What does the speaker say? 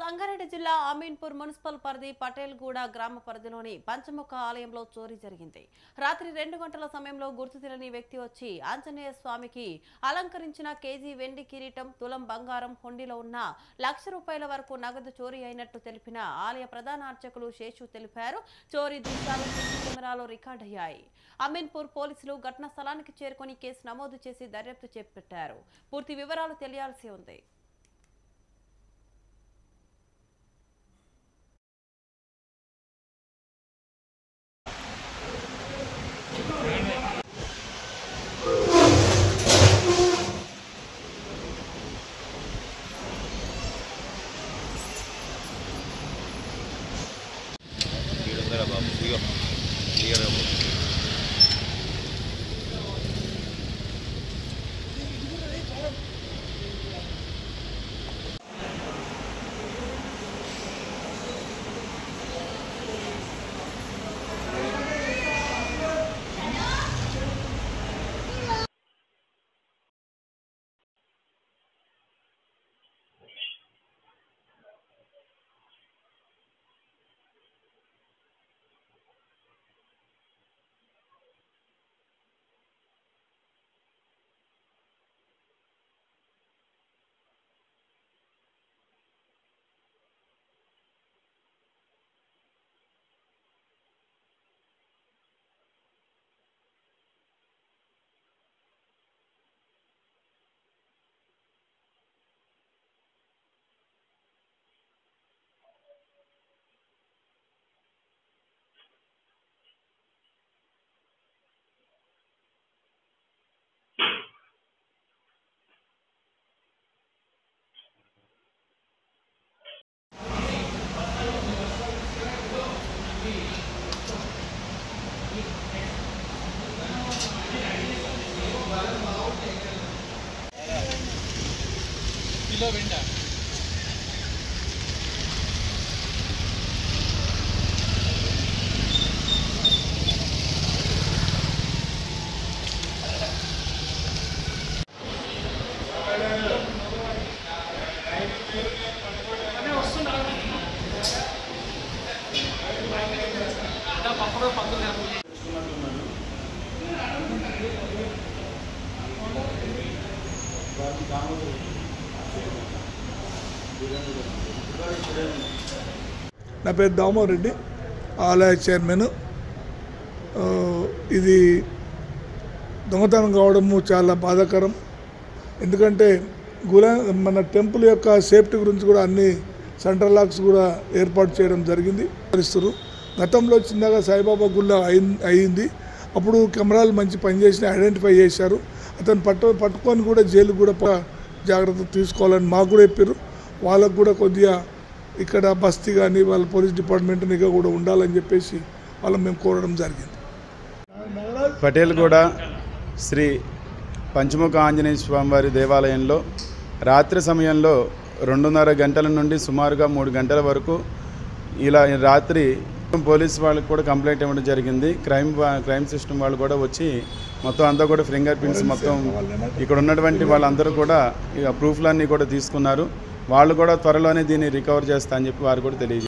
సంగారెడ్డి జిల్లా అమీన్పూర్ మున్సిపల్ పరిధి పటేల్గూడ గ్రామ పరిధిలోని పంచముఖ ఆలయంలో చోరీ జరిగింది. రాత్రి 2 గంటల సమయంలో గుర్తు తెలియని వ్యక్తి వచ్చి ఆంజనేయ స్వామికి అలంకరించిన కేజీ వెండి కిరీటం, తులం బంగారం, హుండీలో ఉన్న ₹1,00,000 వరకు నగదు చోరీ అయినట్టు తెలిపిన ఆలయ ప్రధాన అర్చకులు శేషు తెలిపారు. చోరీ దృశ్యాలు సీసీ కెమెరాలో రికార్డయ్యాయి. అమీన్పూర్ పోలీసులు ఘటనా స్థలానికి చేరుకొని కేసు నమోదు చేసి దర్యాప్తు చేపట్టారు. పూర్తి వివరాలు తెలియాల్సి ఉంది. కిలో వెంట నా పేరు దామోదర్ రెడ్డి, ఆలయ చైర్మన్. ఇది దొంగతనం కావడము చాలా బాధాకరం. ఎందుకంటే మన టెంపుల్ యొక్క సేఫ్టీ గురించి కూడా అన్ని సెంట్రల్ లాక్స్ కూడా ఏర్పాటు చేయడం జరిగింది. పరిస్థితులు గతంలో చిన్నగా సాయిబాబా గుళ్ళ అయింది. అప్పుడు కెమెరాలు మంచి పనిచేసి ఐడెంటిఫై చేశారు. అతను పట్టుకొని కూడా జైలు కూడా జాగ్రత్త తీసుకోవాలని మాకు కూడా చెప్పారు. వాళ్ళకు కూడా కొద్దిగా ఇక్కడ బస్తీ కానీ వాళ్ళ పోలీస్ డిపార్ట్మెంట్ నిఘా కూడా ఉండాలని చెప్పేసి వాళ్ళని మేము కోరడం జరిగింది. పటేల్గూడ శ్రీ పంచముఖ ఆంజనేయ స్వామివారి దేవాలయంలో రాత్రి సమయంలో 2:30 గంటల నుండి సుమారుగా 3 గంటల వరకు ఇలా రాత్రి పోలీస్ వాళ్ళకి కూడా కంప్లైంట్ ఇవ్వడం జరిగింది. క్రైమ్ సిస్టమ్ వాళ్ళు కూడా వచ్చి మొత్తం అంతా కూడా ఫింగర్ ప్రింట్స్ మొత్తం ఇక్కడ ఉన్నటువంటి వాళ్ళందరూ కూడా ఇక ప్రూఫ్లన్నీ కూడా తీసుకున్నారు. వాళ్ళు కూడా త్వరలోనే దీన్ని రికవర్ చేస్తా అని చెప్పి వారు కూడా తెలియజేస్తారు.